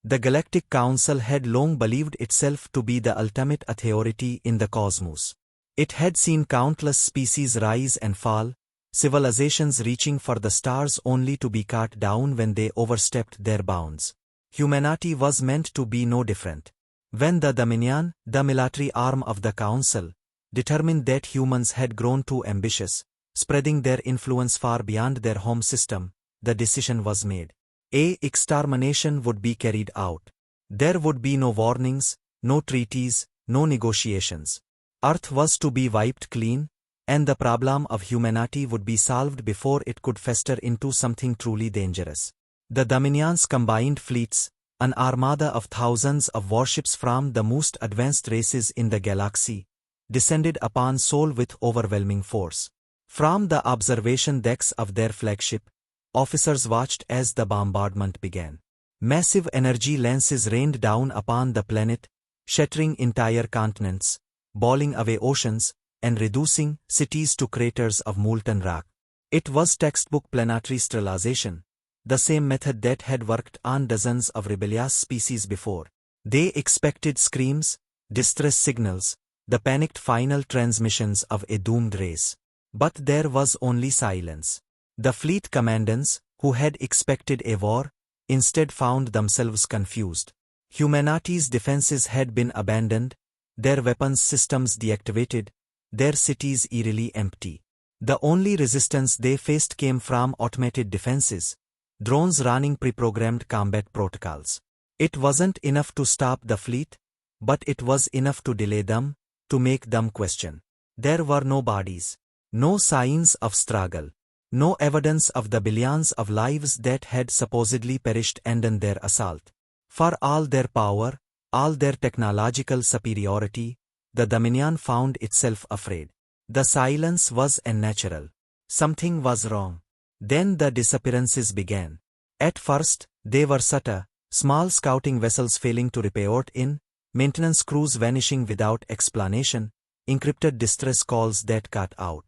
The Galactic Council had long believed itself to be the ultimate authority in the cosmos. It had seen countless species rise and fall, civilizations reaching for the stars only to be cut down when they overstepped their bounds. Humanity was meant to be no different. When the Dominion, the military arm of the Council, determined that humans had grown too ambitious, spreading their influence far beyond their home system, the decision was made. Extermination would be carried out. There would be no warnings, no treaties, no negotiations. Earth was to be wiped clean, and the problem of humanity would be solved before it could fester into something truly dangerous. The Dominion's combined fleets, an armada of thousands of warships from the most advanced races in the galaxy, descended upon Sol with overwhelming force. From the observation decks of their flagship, officers watched as the bombardment began. Massive energy lances rained down upon the planet, shattering entire continents, boiling away oceans, and reducing cities to craters of molten rock. It was textbook planetary sterilization, the same method that had worked on dozens of rebellious species before. They expected screams, distress signals, the panicked final transmissions of a doomed race. But there was only silence. The fleet commandants, who had expected a war, instead found themselves confused. Humanity's defenses had been abandoned, their weapons systems deactivated, their cities eerily empty. The only resistance they faced came from automated defenses, drones running pre-programmed combat protocols. It wasn't enough to stop the fleet, but it was enough to delay them, to make them question. There were no bodies, no signs of struggle, no evidence of the billions of lives that had supposedly perished in their assault. For all their power, all their technological superiority, the Dominion found itself afraid. The silence was unnatural. Something was wrong. Then the disappearances began. At first, they were subtle, small scouting vessels failing to report in, maintenance crews vanishing without explanation, encrypted distress calls that cut out.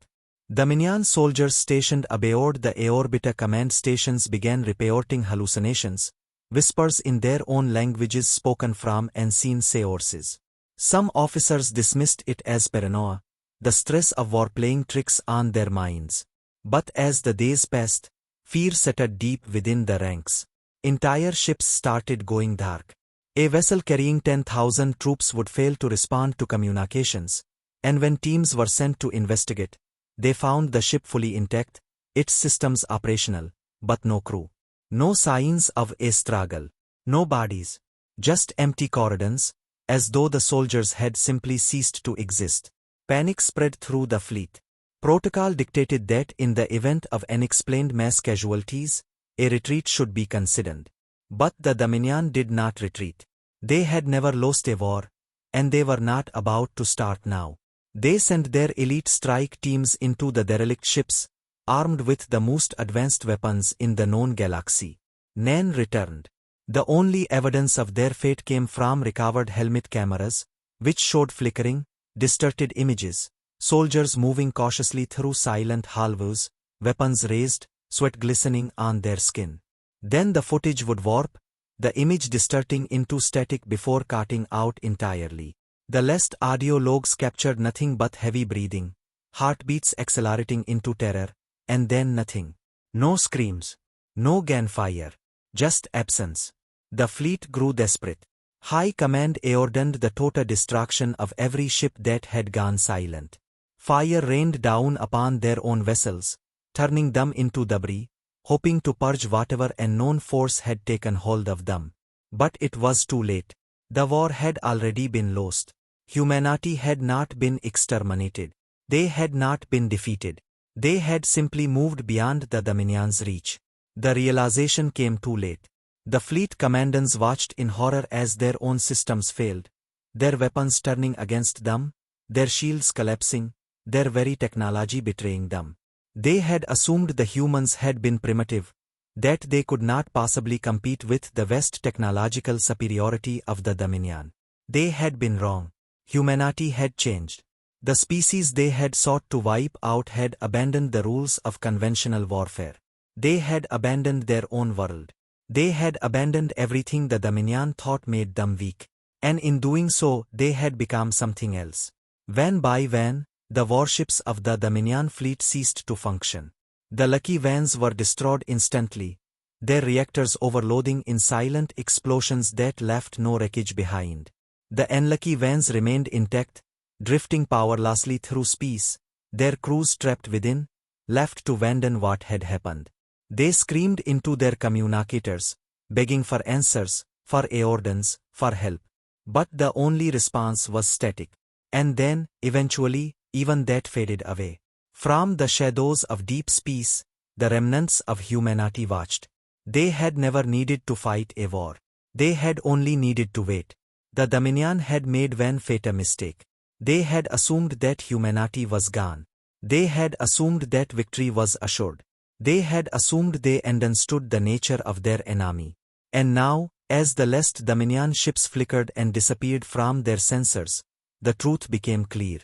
Dominion soldiers stationed aboard the Aorbiter command stations began reporting hallucinations, whispers in their own languages spoken from unseen sources. Some officers dismissed it as paranoia, the stress of war playing tricks on their minds. But as the days passed, fear settled deep within the ranks. Entire ships started going dark. A vessel carrying 10,000 troops would fail to respond to communications, and when teams were sent to investigate, they found the ship fully intact, its systems operational, but no crew. No signs of a struggle. No bodies. Just empty corridors, as though the soldiers had simply ceased to exist. Panic spread through the fleet. Protocol dictated that in the event of unexplained mass casualties, a retreat should be considered. But the Dominion did not retreat. They had never lost a war, and they were not about to start now. They sent their elite strike teams into the derelict ships, armed with the most advanced weapons in the known galaxy. None returned. The only evidence of their fate came from recovered helmet cameras, which showed flickering, distorted images, soldiers moving cautiously through silent hallways, weapons raised, sweat glistening on their skin. Then the footage would warp, the image distorting into static before cutting out entirely. The last audio logs captured nothing but heavy breathing, heartbeats accelerating into terror, and then nothing. No screams. No gunfire. Just absence. The fleet grew desperate. High Command ordered the total destruction of every ship that had gone silent. Fire rained down upon their own vessels, turning them into debris, hoping to purge whatever unknown force had taken hold of them. But it was too late. The war had already been lost. Humanity had not been exterminated. They had not been defeated. They had simply moved beyond the Dominion's reach. The realization came too late. The fleet commandants watched in horror as their own systems failed, their weapons turning against them, their shields collapsing, their very technology betraying them. They had assumed the humans had been primitive, that they could not possibly compete with the vast technological superiority of the Dominion. They had been wrong. Humanity had changed. The species they had sought to wipe out had abandoned the rules of conventional warfare. They had abandoned their own world. They had abandoned everything the Dominion thought made them weak. And in doing so, they had become something else. Van by van, the warships of the Dominion fleet ceased to function. The lucky vans were destroyed instantly, their reactors overloading in silent explosions that left no wreckage behind. The unlucky vans remained intact, drifting powerlessly through space, their crews trapped within, left to wonder what had happened. They screamed into their communicators, begging for answers, for orders, for help. But the only response was static. And then, eventually, even that faded away. From the shadows of deep space, the remnants of humanity watched. They had never needed to fight a war. They had only needed to wait. The Dominion had made one fatal mistake. They had assumed that humanity was gone. They had assumed that victory was assured. They had assumed they understood the nature of their enemy. And now, as the last Dominion ships flickered and disappeared from their sensors, the truth became clear.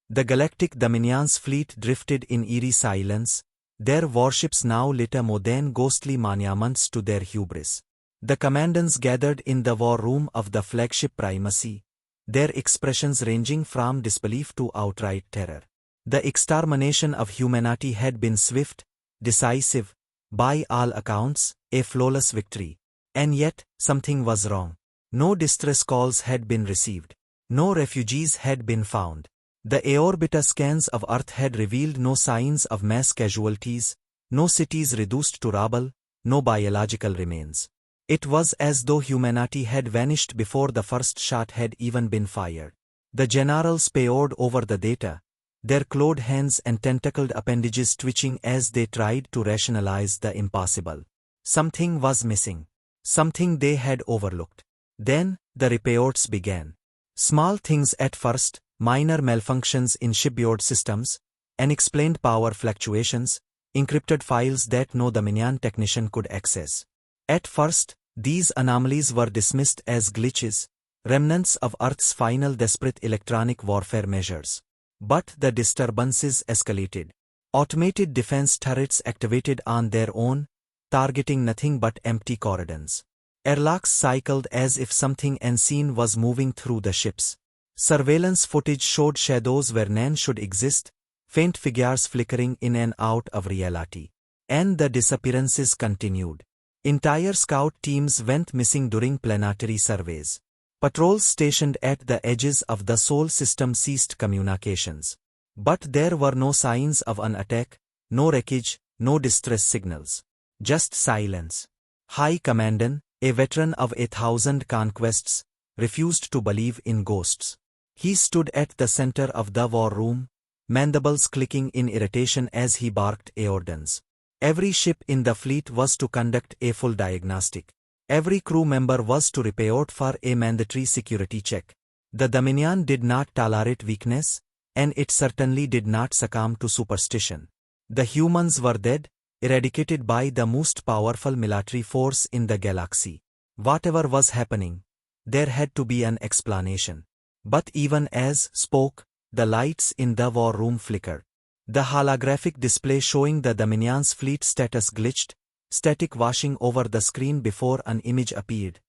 The Galactic Dominion's fleet drifted in eerie silence, their warships now lit a more than ghostly monuments to their hubris. The commandants gathered in the war room of the flagship Primacy, their expressions ranging from disbelief to outright terror. The extermination of humanity had been swift, decisive, by all accounts, a flawless victory. And yet, something was wrong. No distress calls had been received. No refugees had been found. The aerobatic scans of Earth had revealed no signs of mass casualties, no cities reduced to rubble, no biological remains. It was as though humanity had vanished before the first shot had even been fired. The generals pored over the data, their clawed hands and tentacled appendages twitching as they tried to rationalize the impossible. Something was missing. Something they had overlooked. Then, the reports began. Small things at first, minor malfunctions in shipboard systems, unexplained power fluctuations, encrypted files that no Dominion technician could access. At first, these anomalies were dismissed as glitches, remnants of Earth's final desperate electronic warfare measures. But the disturbances escalated. Automated defense turrets activated on their own, targeting nothing but empty corridors. Airlocks cycled as if something unseen was moving through the ships. Surveillance footage showed shadows where none should exist, faint figures flickering in and out of reality. And the disappearances continued. Entire scout teams went missing during planetary surveys. Patrols stationed at the edges of the Sol system ceased communications. But there were no signs of an attack, no wreckage, no distress signals. Just silence. High Commandant, a veteran of 1,000 conquests, refused to believe in ghosts. He stood at the center of the war room, mandibles clicking in irritation as he barked orders. Every ship in the fleet was to conduct a full diagnostic. Every crew member was to report for a mandatory security check. The Dominion did not tolerate weakness, and it certainly did not succumb to superstition. The humans were dead, eradicated by the most powerful military force in the galaxy. Whatever was happening, there had to be an explanation. But even as spoke, the lights in the war room flickered. The holographic display showing the Dominion's fleet status glitched, static washing over the screen before an image appeared.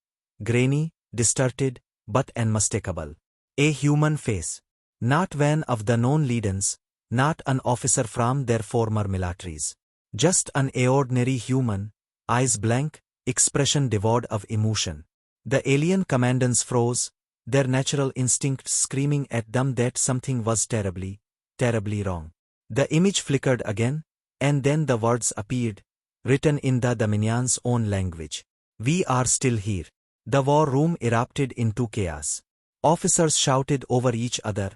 Grainy, distorted, but unmistakable. A human face. Not one of the known leaders, not an officer from their former militaries. Just an ordinary human, eyes blank, expression devoid of emotion. The alien commandants froze, their natural instincts screaming at them that something was terribly, terribly wrong. The image flickered again, and then the words appeared, written in the Dominion's own language. "We are still here." The war room erupted into chaos. Officers shouted over each other,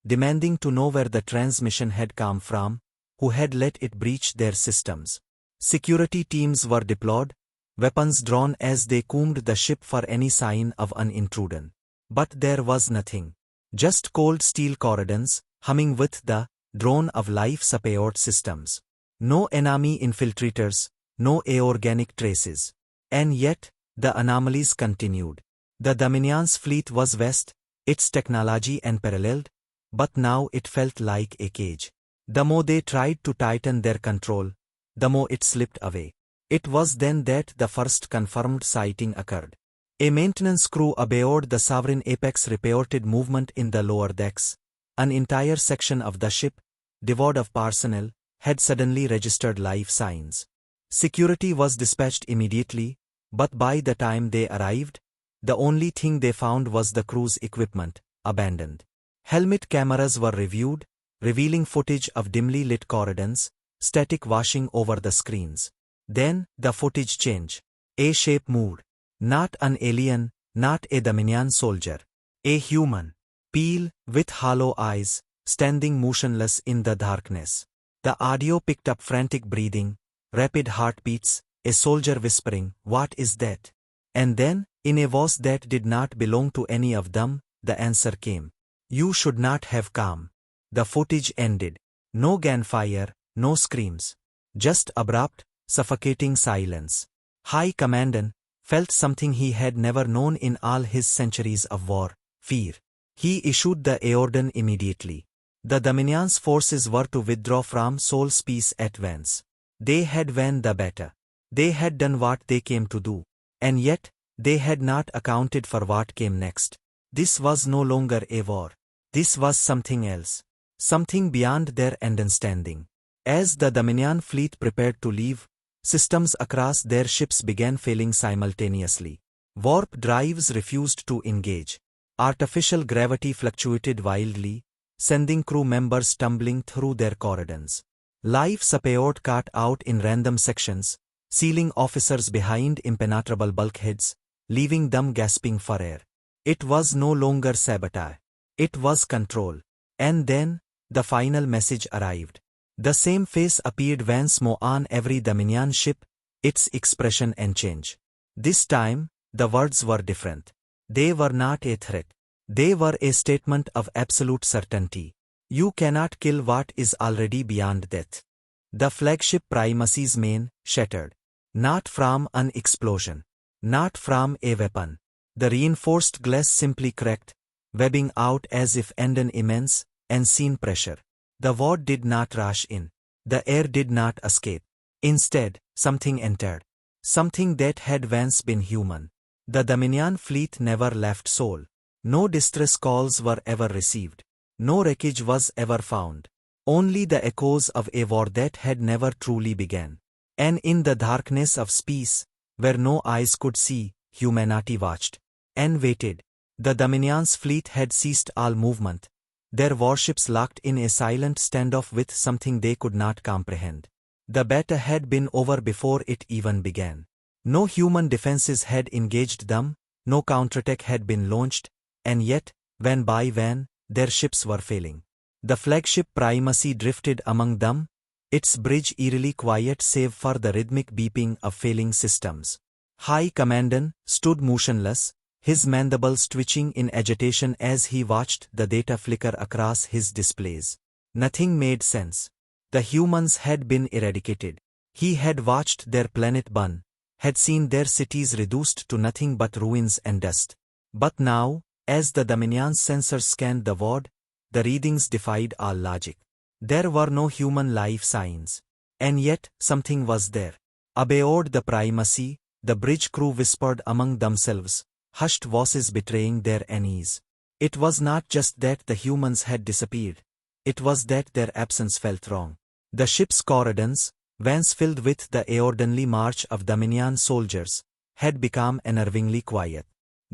demanding to know where the transmission had come from, who had let it breach their systems. Security teams were deployed, weapons drawn as they combed the ship for any sign of an intruder. But there was nothing. Just cold steel corridors, humming with the drone of life support systems. No enemy infiltrators, no aorganic traces. And yet, the anomalies continued. The Dominion's fleet was vast, its technology unparalleled, but now it felt like a cage. The more they tried to tighten their control, the more it slipped away. It was then that the first confirmed sighting occurred. A maintenance crew aboard the Sovereign Apex reported movement in the lower decks. An entire section of the ship, devoid of personnel, had suddenly registered life signs. Security was dispatched immediately, but by the time they arrived, the only thing they found was the crew's equipment, abandoned. Helmet cameras were reviewed, revealing footage of dimly lit corridors, static washing over the screens. Then, the footage changed. A shape moved. Not an alien, not a Dominion soldier. A human. Pale, with hollow eyes, standing motionless in the darkness. The audio picked up frantic breathing, rapid heartbeats, a soldier whispering, "What is that?" And then, in a voice that did not belong to any of them, the answer came. "You should not have come." The footage ended. No gunfire, no screams. Just abrupt, suffocating silence. High Commandant felt something he had never known in all his centuries of war: fear. He issued the order immediately. The Dominion's forces were to withdraw from Sol's Peace at once. They had won the battle. They had done what they came to do. And yet, they had not accounted for what came next. This was no longer a war. This was something else. Something beyond their understanding. As the Dominion fleet prepared to leave, systems across their ships began failing simultaneously. Warp drives refused to engage. Artificial gravity fluctuated wildly, sending crew members tumbling through their corridors. Life support cut out in random sections, sealing officers behind impenetrable bulkheads, leaving them gasping for air. It was no longer sabotage. It was control. And then, the final message arrived. The same face appeared once more on every Dominion ship, its expression and change. This time, the words were different. They were not a threat. They were a statement of absolute certainty. You cannot kill what is already beyond death. The flagship Primacy's main shattered. Not from an explosion. Not from a weapon. The reinforced glass simply cracked, webbing out as if under immense, unseen pressure. The word did not rush in. The air did not escape. Instead, something entered. Something that had once been human. The Dominion fleet never left Sol. No distress calls were ever received. No wreckage was ever found. Only the echoes of a war that had never truly begun. And in the darkness of space, where no eyes could see, humanity watched. And waited. The Dominion's fleet had ceased all movement. Their warships locked in a silent standoff with something they could not comprehend. The battle had been over before it even began. No human defenses had engaged them, no counterattack had been launched, and yet, when by when, their ships were failing. The flagship Primacy drifted among them, its bridge eerily quiet save for the rhythmic beeping of failing systems. High Commandant stood motionless, his mandibles twitching in agitation as he watched the data flicker across his displays. Nothing made sense. The humans had been eradicated. He had watched their planet burn, had seen their cities reduced to nothing but ruins and dust. But now, as the Dominion's sensors scanned the world, the readings defied all logic. There were no human life signs. And yet, something was there. Aboard the Primacy, the bridge crew whispered among themselves, hushed voices betraying their unease. It was not just that the humans had disappeared. It was that their absence felt wrong. The ship's corridors, once filled with the orderly march of Dominion soldiers, had become unnervingly quiet.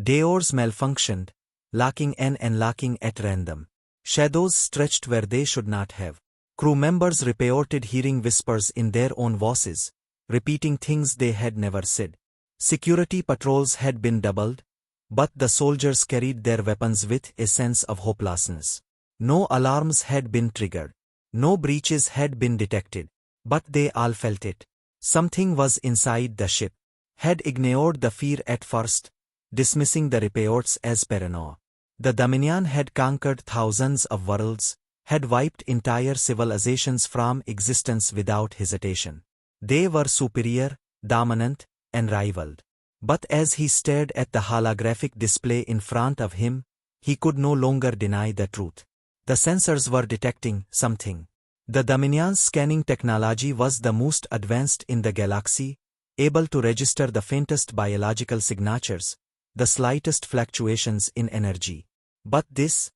Doors malfunctioned, locking and unlocking at random. Shadows stretched where they should not have. Crew members reported hearing whispers in their own voices, repeating things they had never said. Security patrols had been doubled, but the soldiers carried their weapons with a sense of hopelessness. No alarms had been triggered. No breaches had been detected. But they all felt it. Something was inside the ship. Had ignored the fear at first, dismissing the reports as paranoia. The Dominion had conquered thousands of worlds, had wiped entire civilizations from existence without hesitation. They were superior, dominant, and rivaled. But as he stared at the holographic display in front of him, he could no longer deny the truth. The sensors were detecting something. The Dominion's scanning technology was the most advanced in the galaxy, able to register the faintest biological signatures, the slightest fluctuations in energy. But this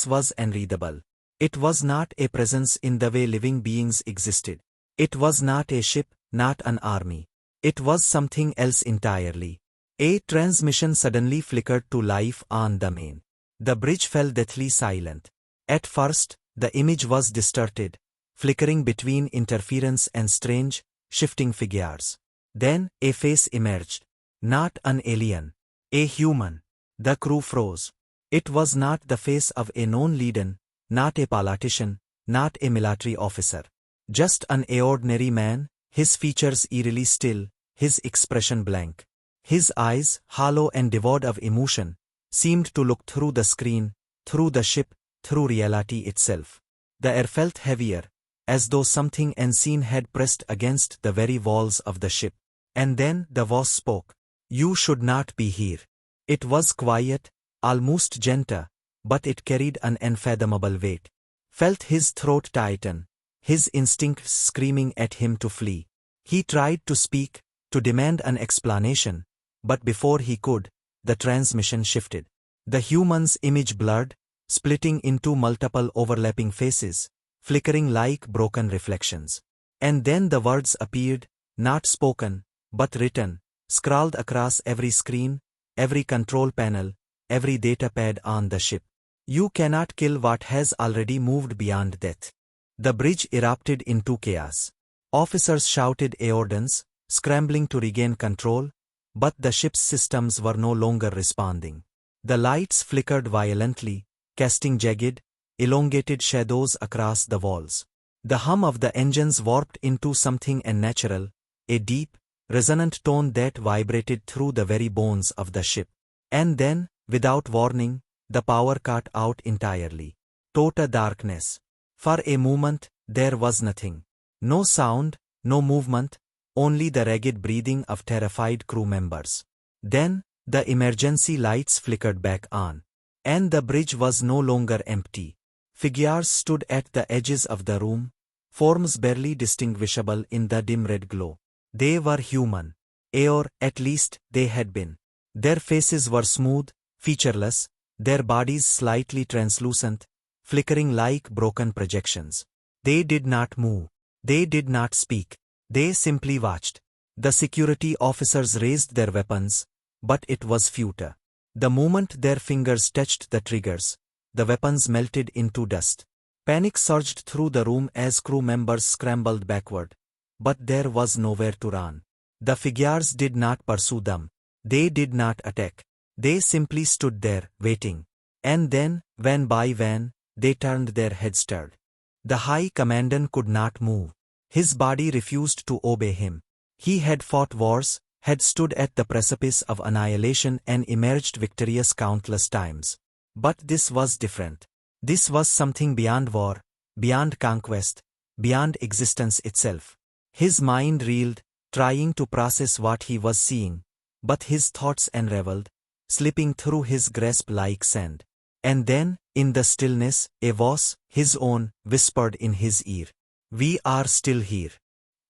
was unreadable. It was not a presence in the way living beings existed. It was not a ship, not an army. It was something else entirely. A transmission suddenly flickered to life on the main. The bridge fell deathly silent. At first, the image was distorted, flickering between interference and strange, shifting figures. Then, a face emerged. Not an alien. A human. The crew froze. It was not the face of a known leader, not a politician, not a military officer. Just an ordinary man, his features eerily still, his expression blank. His eyes, hollow and devoid of emotion, seemed to look through the screen, through the ship, through reality itself. The air felt heavier, as though something unseen had pressed against the very walls of the ship. And then the voice spoke. "You should not be here." It was quiet, almost gentle, but it carried an unfathomable weight. Felt his throat tighten, his instincts screaming at him to flee. He tried to speak, to demand an explanation, but before he could, the transmission shifted. The human's image blurred, splitting into multiple overlapping faces, flickering like broken reflections. And then the words appeared, not spoken, but written, scrawled across every screen, every control panel, every data pad on the ship. "You cannot kill what has already moved beyond death." The bridge erupted into chaos. Officers shouted orders, scrambling to regain control, but the ship's systems were no longer responding. The lights flickered violently, casting jagged, elongated shadows across the walls. The hum of the engines warped into something unnatural, a deep, resonant tone that vibrated through the very bones of the ship. And then, without warning, the power cut out entirely. Total darkness. For a moment, there was nothing. No sound, no movement, only the ragged breathing of terrified crew members. Then, the emergency lights flickered back on. And the bridge was no longer empty. Figures stood at the edges of the room, forms barely distinguishable in the dim red glow. They were human. Or, at least, they had been. Their faces were smooth, featureless, their bodies slightly translucent, flickering like broken projections. They did not move. They did not speak. They simply watched. The security officers raised their weapons, but it was futile. The moment their fingers touched the triggers, the weapons melted into dust. Panic surged through the room as crew members scrambled backward. But there was nowhere to run. The figures did not pursue them. They did not attack. They simply stood there, waiting. And then, van by van, they turned their heads toward. The High Commandant could not move. His body refused to obey him. He had fought wars, had stood at the precipice of annihilation and emerged victorious countless times. But this was different. This was something beyond war, beyond conquest, beyond existence itself. His mind reeled, trying to process what he was seeing, but his thoughts unraveled, slipping through his grasp like sand. And then, in the stillness, a voice, his own, whispered in his ear. "We are still here."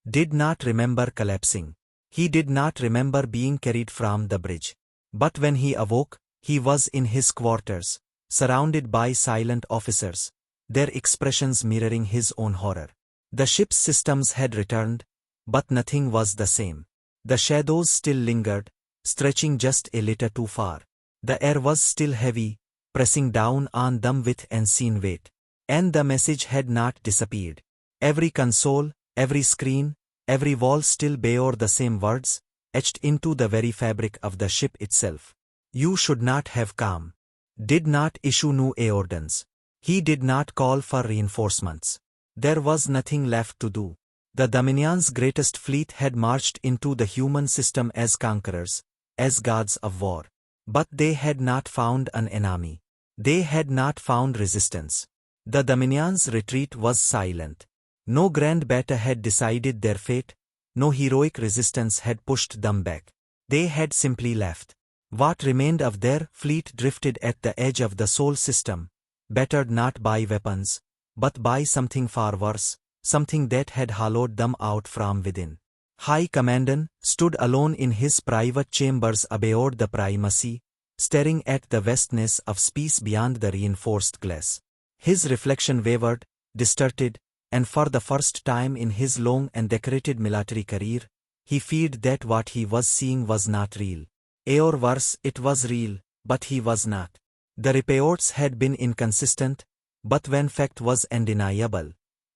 Did not remember collapsing. He did not remember being carried from the bridge. But when he awoke, he was in his quarters, surrounded by silent officers, their expressions mirroring his own horror. The ship's systems had returned, but nothing was the same. The shadows still lingered, stretching just a little too far. The air was still heavy, pressing down on them with unseen weight. And the message had not disappeared. Every console, every screen, every wall still bore the same words, etched into the very fabric of the ship itself. "You should not have come." Did not issue new orders. He did not call for reinforcements. There was nothing left to do. The Dominion's greatest fleet had marched into the human system as conquerors, as gods of war. But they had not found an enemy. They had not found resistance. The Dominion's retreat was silent. No grand battle had decided their fate, no heroic resistance had pushed them back. They had simply left. What remained of their fleet drifted at the edge of the Sol system, battered not by weapons, but by something far worse, something that had hollowed them out from within. High Commandant stood alone in his private chambers aboard the Primacy, staring at the vastness of space beyond the reinforced glass. His reflection wavered, distorted, and for the first time in his long and decorated military career, he feared that what he was seeing was not real. Or worse, it was real, but he was not. The reports had been inconsistent, but when fact was undeniable,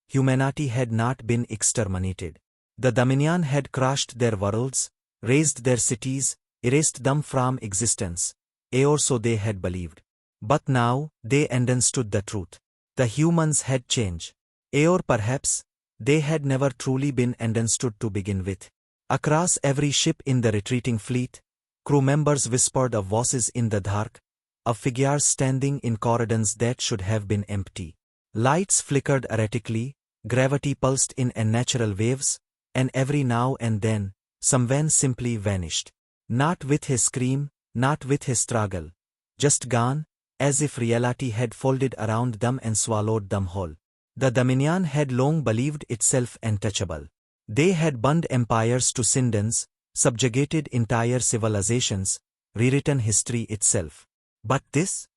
humanity had not been exterminated. The Dominion had crushed their worlds, razed their cities, erased them from existence, or so they had believed. But now, they understood the truth. The humans had changed. Or perhaps, they had never truly been understood to begin with. Across every ship in the retreating fleet, crew members whispered of voices in the dark, of figures standing in corridors that should have been empty. Lights flickered erratically, gravity pulsed in unnatural waves, and every now and then, someone simply vanished. Not with his scream, not with his struggle. Just gone, as if reality had folded around them and swallowed them whole. The Dominion had long believed itself untouchable. They had burned empires to cinders, subjugated entire civilizations, rewritten history itself. But this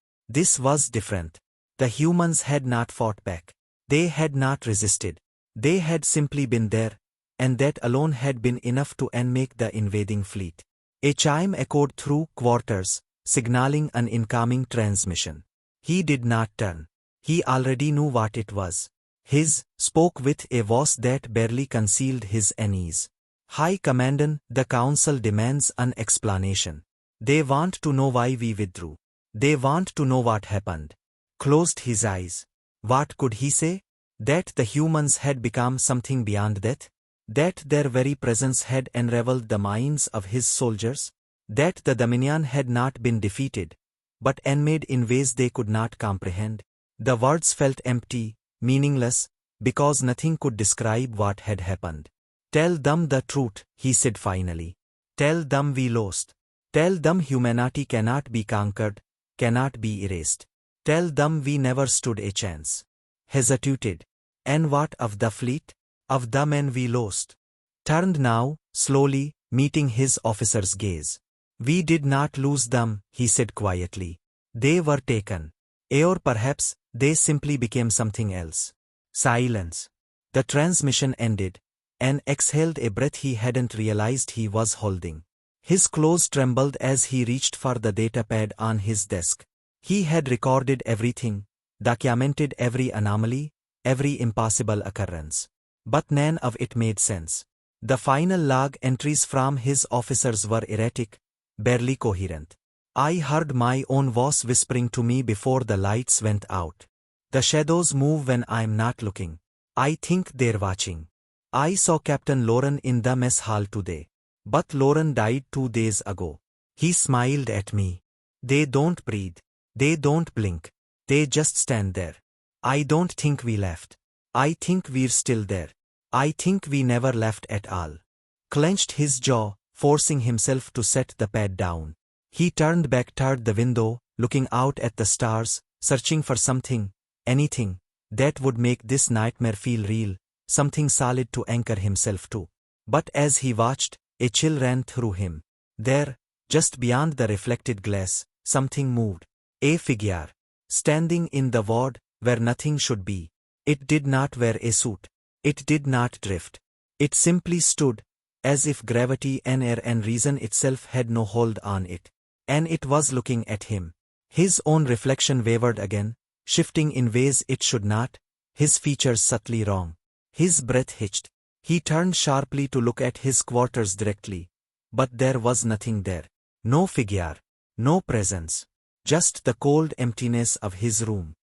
was different. The humans had not fought back. They had not resisted. They had simply been there, and that alone had been enough to unmake the invading fleet. A chime echoed through quarters, signaling an incoming transmission. He did not turn. He already knew what it was. His spoke with a voice that barely concealed his unease. High Commandant, the Council demands an explanation. They want to know why we withdrew. They want to know what happened. Closed his eyes. What could he say? That the humans had become something beyond death? That their very presence had unraveled the minds of his soldiers? That the Dominion had not been defeated, but unmade in ways they could not comprehend? The words felt empty, meaningless, because nothing could describe what had happened. Tell them the truth, he said finally. Tell them we lost. Tell them humanity cannot be conquered, cannot be erased. Tell them we never stood a chance. Hesitated. And what of the fleet? Of the men we lost? Turned now, slowly, meeting his officer's gaze. We did not lose them, he said quietly. They were taken. Or perhaps, they simply became something else. Silence. The transmission ended, and exhaled a breath he hadn't realized he was holding. His claws trembled as he reached for the datapad on his desk. He had recorded everything, documented every anomaly, every impossible occurrence. But none of it made sense. The final log entries from his officers were erratic, barely coherent. I heard my own voice whispering to me before the lights went out. The shadows move when I'm not looking. I think they're watching. I saw Captain Lauren in the mess hall today. But Lauren died 2 days ago. He smiled at me. They don't breathe. They don't blink. They just stand there. I don't think we left. I think we're still there. I think we never left at all. Clenched his jaw, forcing himself to set the pad down. He turned back toward the window, looking out at the stars, searching for something, anything, that would make this nightmare feel real, something solid to anchor himself to. But as he watched, a chill ran through him. There, just beyond the reflected glass, something moved. A figure. Standing in the ward, where nothing should be. It did not wear a suit. It did not drift. It simply stood, as if gravity and air and reason itself had no hold on it. And it was looking at him. His own reflection wavered again, shifting in ways it should not, his features subtly wrong. His breath hitched. He turned sharply to look at his quarters directly. But there was nothing there. No figure. No presence. Just the cold emptiness of his room.